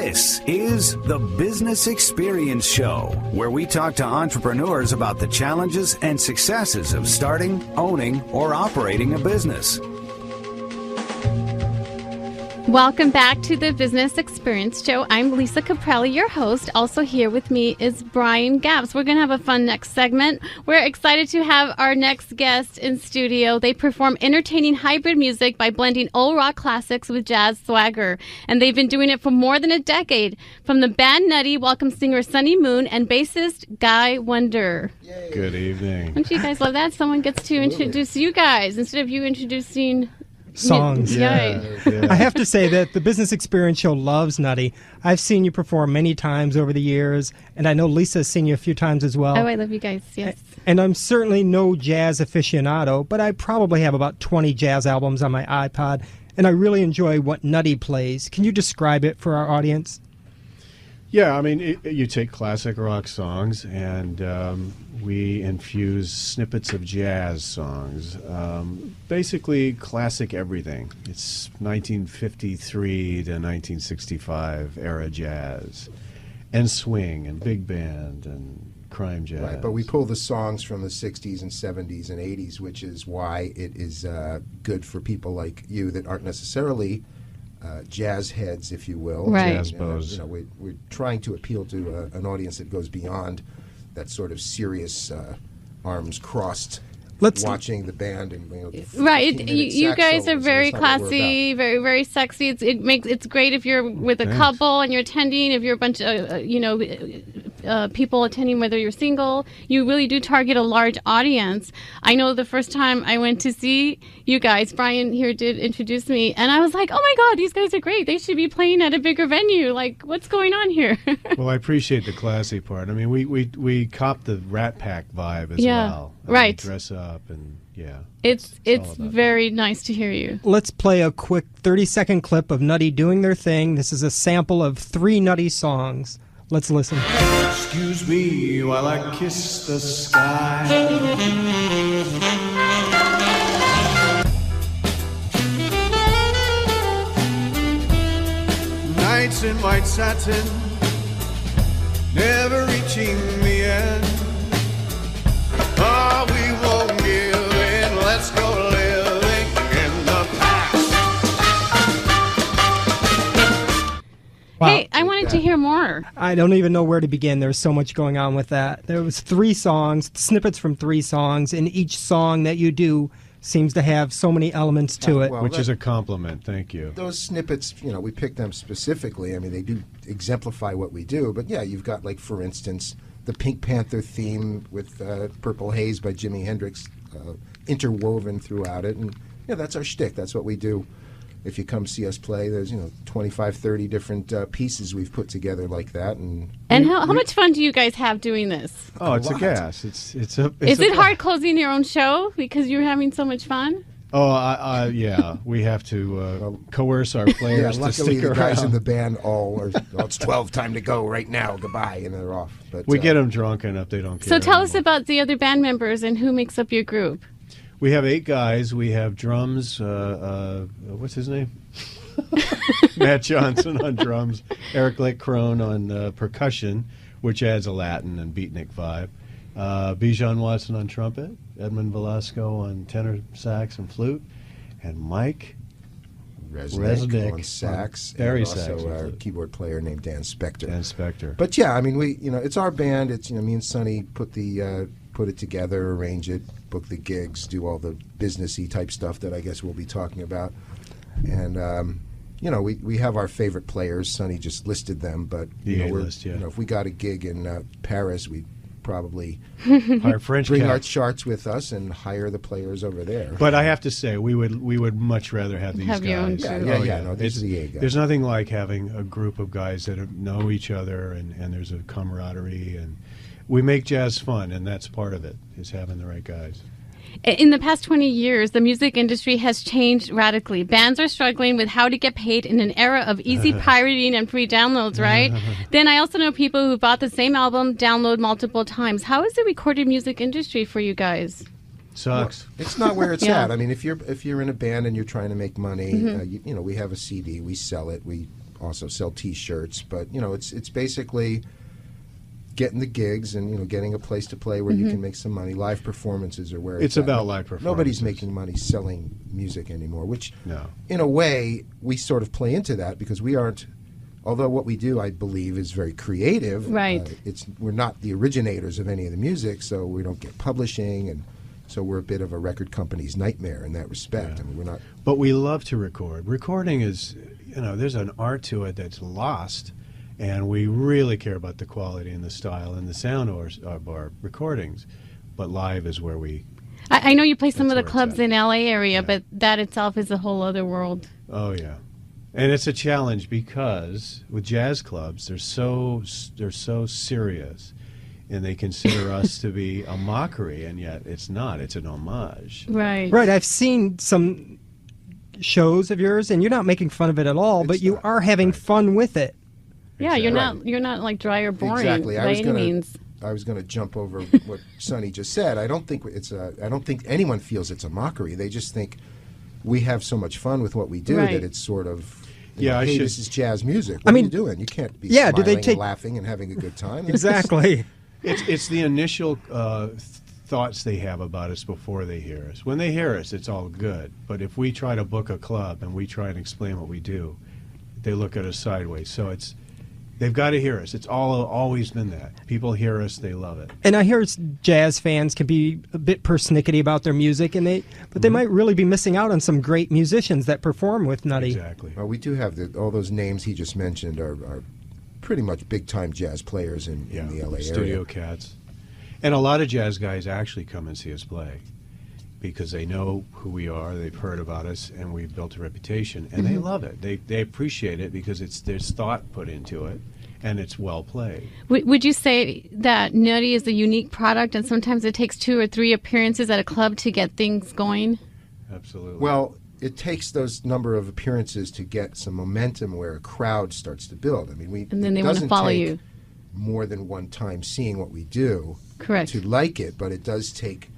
This is the Business Experience Show, where we talk to entrepreneurs about the challenges and successes of starting, owning, or operating a business. Welcome back to the Business Experience Show. I'm Lisa Caprelli, your host. Also here with me is Brian Gaps. We're going to have a fun next segment. We're excited to have our next guest in studio. They perform entertaining hybrid music by blending old rock classics with jazz swagger. And they've been doing it for more than a decade. From the band Nutty, welcome singer Sonny Moon and bassist Guy Wonder. Yay. Good evening. Don't you guys love that? Someone gets to introduce you guys instead of you introducing songs. Yeah. I have to say that the Business Experience Show loves Nutty. I've seen you perform many times over the years, and I know Lisa's seen you a few times as well. Oh, I love you guys, yes. And I'm certainly no jazz aficionado, but I probably have about 20 jazz albums on my iPod, and I really enjoy what Nutty plays. Can you describe it for our audience? Yeah, I mean, you take classic rock songs and we infuse snippets of jazz songs. Basically, classic everything. It's 1953 to 1965 era jazz, and swing, and big band, and crime jazz. Right, but we pull the songs from the 60s and 70s and 80s, which is why it is good for people like you that aren't necessarily jazz heads, if you will. Right. Jazz bows. We're trying to appeal to an audience that goes beyond that sort of serious arms crossed watching the band and right. You guys are very classy, very, very sexy. It's great if you're with a couple and you're attending. If you're a bunch of people attending, whether you're single, you really do target a large audience. I know the first time I went to see you guys, Brian here did introduce me, and I was like, oh my God, these guys are great. They should be playing at a bigger venue. Like, what's going on here? Well, I appreciate the classy part. I mean, we cop the Rat Pack vibe as well. Right. Dress up and It's very nice to hear you. Let's play a quick 30-second clip of Nutty doing their thing. This is a sample of 3 Nutty songs. Let's listen. Excuse me while I kiss the sky. Nights in white satin, never reaching the end. Oh, we won't give in, let's go living in the past. Wow. Hey, I wanted to hear more. I don't even know where to begin. There's so much going on with that. There was 3 songs, snippets from 3 songs, and each song that you do seems to have so many elements to it. Well, which is a compliment. Thank you. Those snippets, we picked them specifically. I mean, they do exemplify what we do. But yeah, you've got, like, for instance, the Pink Panther theme with Purple Haze by Jimi Hendrix interwoven throughout it. And that's our shtick. That's what we do. If you come see us play, there's 25, 30 different pieces we've put together like that. And how much fun do you guys have doing this? Oh, it's a gas. It's a. Is it hard closing your own show because you're having so much fun? Oh, yeah. We have to coerce our players to luckily stick the around. guys in the band it's 12, time to go right now, goodbye, and they're off. But we get them drunk enough they don't care. So tell us anymore. about the other band members and who makes up your group. We have 8 guys. We have drums. What's his name? Matt Johnson on drums. Eric Lake Crone on percussion, which adds a Latin and beatnik vibe. Bijan Watson on trumpet. Edmund Velasco on tenor sax and flute. And Mike Resnick on sax. Barry and sax. Also our keyboard player named Dan Spector. Dan Spector. But yeah, I mean, it's our band. It's me and Sonny put it together, arrange it, book the gigs, do all the businessy type stuff that I guess we'll be talking about. And we have our favorite players. Sonny just listed them, but if we got a gig in Paris, we'd probably our French bring cat. our charts with us and hire the players over there. But I have to say, we would much rather have these Have your own guys. crew. No, these are the A guys. There's nothing like having a group of guys that know each other and there's a camaraderie, and we make jazz fun, and that's part of it, is having the right guys. In the past 20 years, the music industry has changed radically. Bands are struggling with how to get paid in an era of easy pirating and free downloads, right? Then I also know people who bought the same album, download multiple times. How is the recorded music industry for you guys? Sucks. Well, it's not where it's Yeah. at. I mean, if you're in a band and you're trying to make money, we have a CD, we sell it, we also sell T-shirts. But it's basically getting the gigs and getting a place to play where you can make some money. Live performances are where It's at. about live performances. Nobody's making money selling music anymore, which No. in a way we sort of play into that because we aren't. Although what we do, I believe, is very creative. Right. We're not the originators of any of the music, so we don't get publishing, and so we're a bit of a record company's nightmare in that respect. Yeah. I mean, we're not. But we love to record. Recording is, there's an art to it that's lost, and we really care about the quality and the style and the sound of our recordings. But live is where we. I know you play some That's of the where it's clubs at. in LA area, Yeah. but that itself is a whole other world. Oh yeah, and it's a challenge because with jazz clubs, they're so serious, and they consider us to be a mockery, and yet it's not. It's an homage. Right. Right, I've seen some shows of yours, and you're not making fun of it at all, but It's you not. are having fun with it. Yeah, you're Exactly. not like dry or boring Exactly. by any means. I was going to jump over what Sonny just said. I don't think anyone feels it's a mockery. They just think we have so much fun with what we do Right. that it's sort of. Yeah, I hey, should- this is jazz music. What are mean, you doing? You can't be yeah, do they smiling take- and laughing and having a good time. Exactly. It's the initial thoughts they have about us before they hear us. When they hear us, it's all good. But if we try to book a club and we try and explain what we do, they look at us sideways. So they've got to hear us. It's always been that. People hear us, they love it. And I hear jazz fans can be a bit persnickety about their music, but they might really be missing out on some great musicians that perform with Nutty. Exactly. Well, we do have all those names he just mentioned are pretty much big-time jazz players in the LA Studio area. cats. And a lot of jazz guys actually come and see us play because they know who we are, they've heard about us, and we've built a reputation, and they love it. They appreciate it because there's thought put into it, and it's well played. Would you say that Nutty is a unique product and sometimes it takes 2 or 3 appearances at a club to get things going? Absolutely. Well, it takes those number of appearances to get some momentum where a crowd starts to build. I mean, And then it they wanna doesn't follow take you. more than one time seeing what we do Correct. to like it, but it does take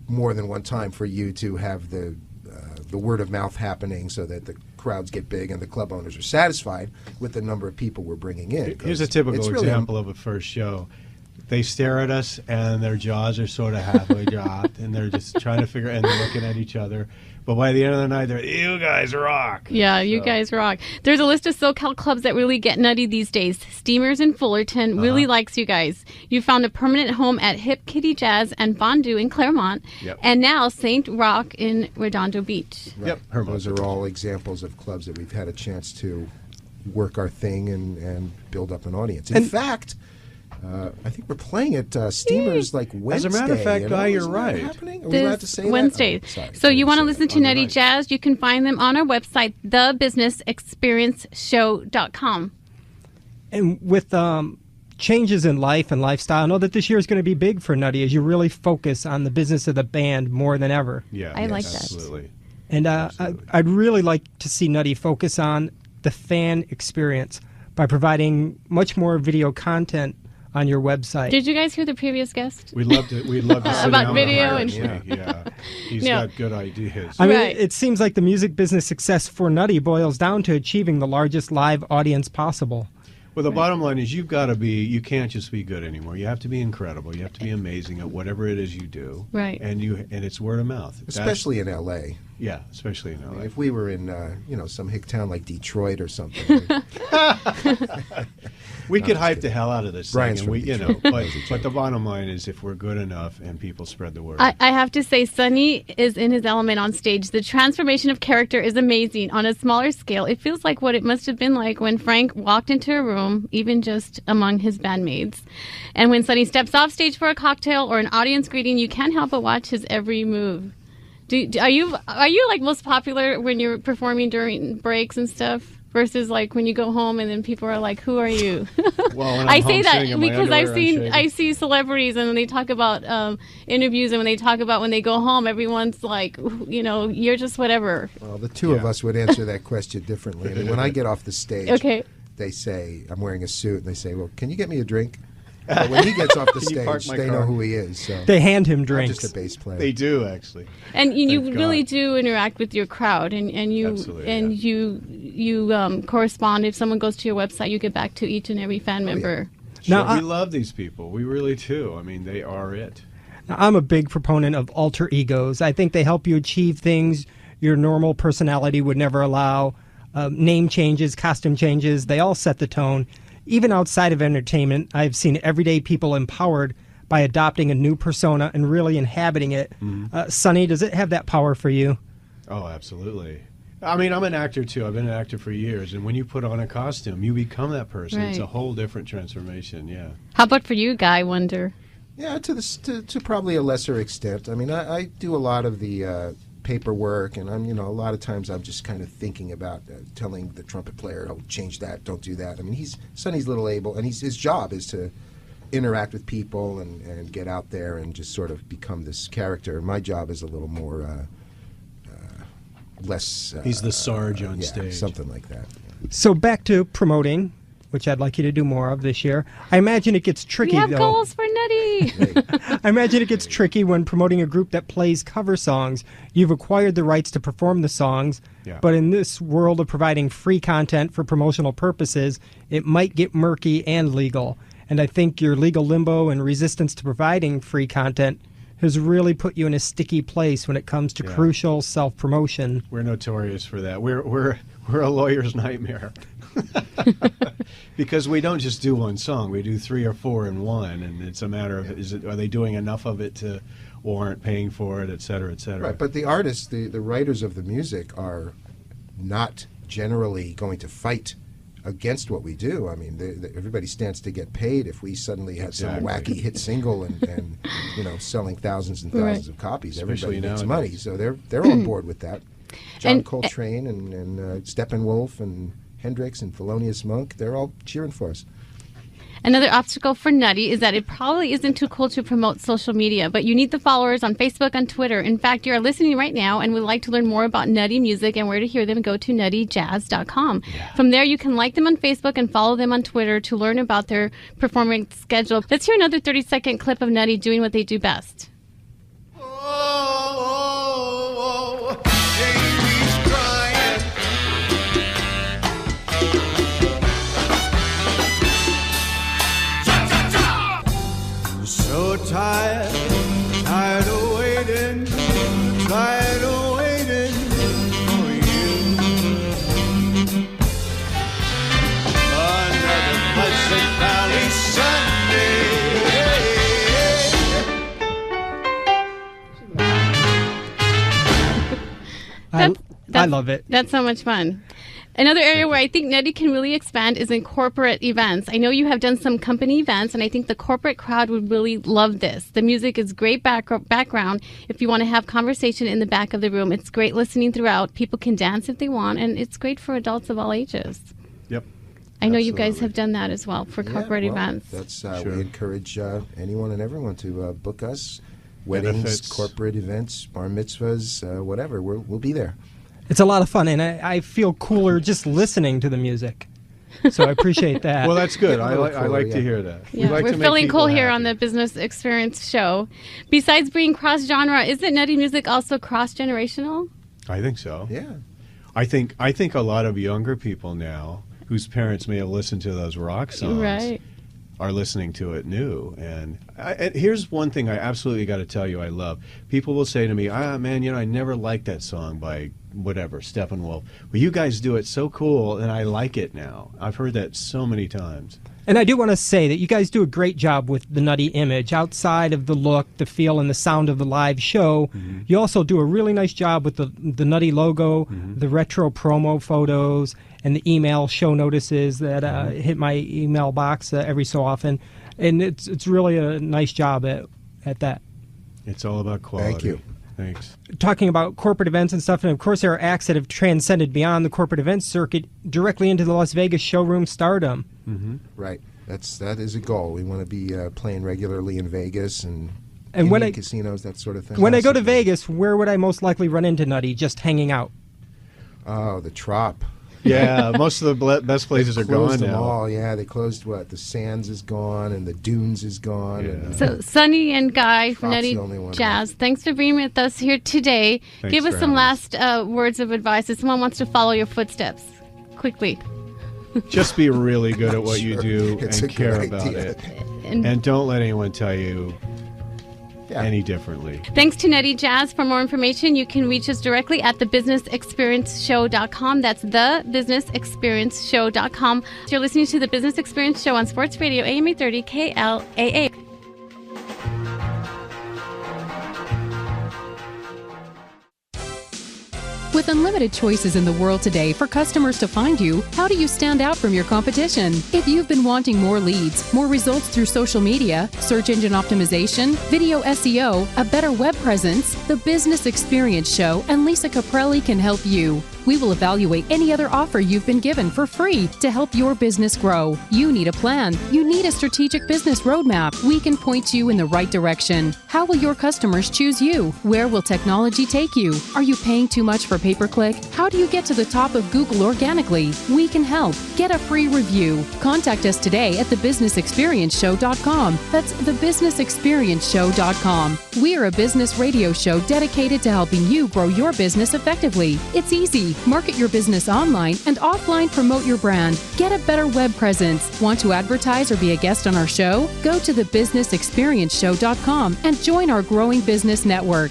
more than one time for you to have the word of mouth happening so that the crowds get big and the club owners are satisfied with the number of people we're bringing in. Here's a 'Cause typical it's really example of a first show. They stare at us, and their jaws are sort of halfway dropped, and they're just trying to figure, and they're looking at each other. But by the end of the night, they're, you guys rock. Yeah, you guys rock. There's a list of SoCal clubs that really get nutty these days. Steamers in Fullerton really likes you guys. You found a permanent home at Hip Kitty Jazz and Fondue in Claremont, Yep. and now Saint Rock in Redondo Beach. Yep. Those are all examples of clubs that we've had a chance to work our thing and build up an audience. In fact, I think we're playing at Steamers like Wednesday. As a matter of fact, Guy, you're Isn't that right. happening? Are we allowed to say that? Wednesday. Oh, sorry. So you want to listen to On the Nutty night. Jazz? You can find them on our website, thebusinessexperienceshow.com. And with changes in life and lifestyle, I know that this year is going to be big for Nutty as you really focus on the business of the band more than ever. Yeah, I like that. absolutely. And Absolutely. I'd really like to see Nutty focus on the fan experience by providing much more video content on your website. Did you guys hear the previous guest? We'd love to sit About down and video hire and- him. Yeah. He's Yeah. got good ideas. I mean, Right. it seems like the music business success for Nutty boils down to achieving the largest live audience possible. Well, the bottom line is you can't just be good anymore. You have to be incredible. You have to be amazing at whatever it is you do. Right. And it's word of mouth. Especially in L.A. Yeah, especially in LA. If we were in, some hick town like Detroit or something, We could hype the hell out of this Brian's thing, and from Detroit. but the bottom line is if we're good enough and people spread the word. I have to say, Sonny is in his element on stage. The transformation of character is amazing. On a smaller scale, it feels like what it must have been like when Frank walked into a room, even just among his bandmates. And when Sonny steps off stage for a cocktail or an audience greeting, you can't help but watch his every move. Are you like most popular when you're performing during breaks and stuff? Versus like when you go home and then people are like, "Who are you?" Well, when I'm I say home that sitting in my because underwear, I see celebrities and when they talk about interviews and when they talk about when they go home, everyone's like, you're just whatever. well, the two of us would answer that question differently. I mean, when I get off the stage, Okay. they say, I'm wearing a suit, and they say, well, can you get me a drink? But when he gets off the Can you park stage, my they car? know who he is. So They hand him I'm drinks. just a bass player. They do actually. And you Thank really God. do interact with your crowd, and you Absolutely, and yeah. you correspond. If someone goes to your website, you get back to each and every fan member. Sure, Now, we love these people. We really do. I mean, they are it. Now, I'm a big proponent of alter egos. I think they help you achieve things your normal personality would never allow. Name changes, costume changes, they all set the tone. Even outside of entertainment, I've seen everyday people empowered by adopting a new persona and really inhabiting it. Sonny, does it have that power for you? Oh, absolutely. I mean, I'm an actor, too. I've been an actor for years. And when you put on a costume, you become that person. It's a Right. whole different transformation, yeah. How about for you, Guy Wonder? Yeah, to probably a lesser extent. I mean, I do a lot of the paperwork, and a lot of times I'm just kind of thinking about telling the trumpet player, "Oh, change that, don't do that." I mean, Sonny's little able, and his job is to interact with people and get out there and just sort of become this character. My job is a little more less. He's the Sarge on yeah, stage. something like that. So back to promoting, which I'd like you to do more of this year. I imagine it gets tricky, We have though. goals for Nutty. I imagine it gets tricky when promoting a group that plays cover songs. You've acquired the rights to perform the songs, Yeah. but in this world of providing free content for promotional purposes, it might get murky and legal. And I think your legal limbo and resistance to providing free content has really put you in a sticky place when it comes to Yeah. crucial self-promotion. We're notorious for that. We're a lawyer's nightmare. Because we don't just do one song. We do 3 or 4 in one, and it's a matter of are they doing enough of it to warrant paying for it, et cetera, et cetera. Right, but the artists, the writers of the music are not generally going to fight against what we do. I mean, everybody stands to get paid if we suddenly have some Exactly. wacky hit single and selling thousands and thousands of copies. Especially Everybody makes nowadays. money, so they're on board with that. John And- Coltrane and Steppenwolf and Hendrix and Thelonious Monk, they're all cheering for us. Another obstacle for Nutty is that it probably isn't too cool to promote social media, but you need the followers on Facebook and Twitter. In fact, you are listening right now and would like to learn more about Nutty music and where to hear them, go to nuttyjazz.com. From there, you can like them on Facebook and follow them on Twitter to learn about their performance schedule. Let's hear another 30-second clip of Nutty doing what they do best. Oh, Jamie's crying. I'm so tired, tired of waiting, tired of waiting for you. Another Pleasant Valley Sunday. I love it. That's so much fun. Another area where I think Nutty can really expand is in corporate events. I know you have done some company events, and I think the corporate crowd would really love this. The music is great background if you want to have conversation in the back of the room. It's great listening throughout. People can dance if they want, and it's great for adults of all ages. Yep. I know you guys Absolutely. have done that as well for corporate well, events. That's Sure. we encourage anyone and everyone to book us. Weddings, Benefits. corporate events, bar mitzvahs, whatever. We'll be there. It's a lot of fun, and I feel cooler just listening to the music. So I appreciate that. Well, that's good. Yeah, I a little like cooler, to yeah. hear that. We Yeah, like we're to make feeling people cool here happy. on the Business Experience show. Besides being cross-genre, isn't Nutty music also cross-generational? I think so. Yeah. I think a lot of younger people now, whose parents may have listened to those rock songs, Right. are listening to it new. And here's one thing I absolutely got to tell you I love. People will say to me, man, I never liked that song by whatever, Steppenwolf. Well, you guys do it so cool, and I like it now. I've heard that so many times. And I do want to say that you guys do a great job with the Nutty image. Outside of the look, the feel, and the sound of the live show, you also do a really nice job with the Nutty logo, the retro promo photos, and the email show notices that hit my email box every so often. And it's really a nice job at that. It's all about quality. Thank you. Thanks. Talking about corporate events and stuff, and of course there are acts that have transcended beyond the corporate events circuit directly into the Las Vegas showroom stardom. Right. That is a goal. We want to be playing regularly in Vegas and when Indian I- casinos, that sort of thing. When I go to Awesome. Vegas, where would I most likely run into Nutty? Just hanging out. Oh, the Trop. Yeah, most of the best places are gone Closed them now. all. Yeah, they closed what? The Sands is gone and the Dunes is gone. Yeah. And, So, Sonny and Guy from Trop's Nutty the only one Jazz, thanks for being with us here today. Thanks Give us for some having last words of advice if someone wants to follow your footsteps. quickly. Just be really good at what you Sure. do It's and a care good about idea. it. And And don't let anyone tell you Yeah. any differently. thanks to Nutty Jazz. For more information, you can reach us directly at thebusinessexperienceshow.com. That's thebusinessexperienceshow.com. You're listening to the Business Experience Show on Sports Radio AM 830 KLAA. With unlimited choices in the world today for customers to find you, how do you stand out from your competition? If you've been wanting more leads, more results through social media, search engine optimization, video SEO, a better web presence, the Business Experience Show and Lisa Caprelli can help you. We will evaluate any other offer you've been given for free to help your business grow. You need a plan. You need a strategic business roadmap. We can point you in the right direction. How will your customers choose you? Where will technology take you? Are you paying too much for pay-per-click? How do you get to the top of Google organically? We can help. Get a free review. Contact us today at thebusinessexperienceshow.com. That's thebusinessexperienceshow.com. We're a business radio show dedicated to helping you grow your business effectively. It's easy. Market your business online and offline promote your brand. Get a better web presence. Want to advertise or be a guest on our show? Go to thebusinessexperienceshow.com and join our growing business network.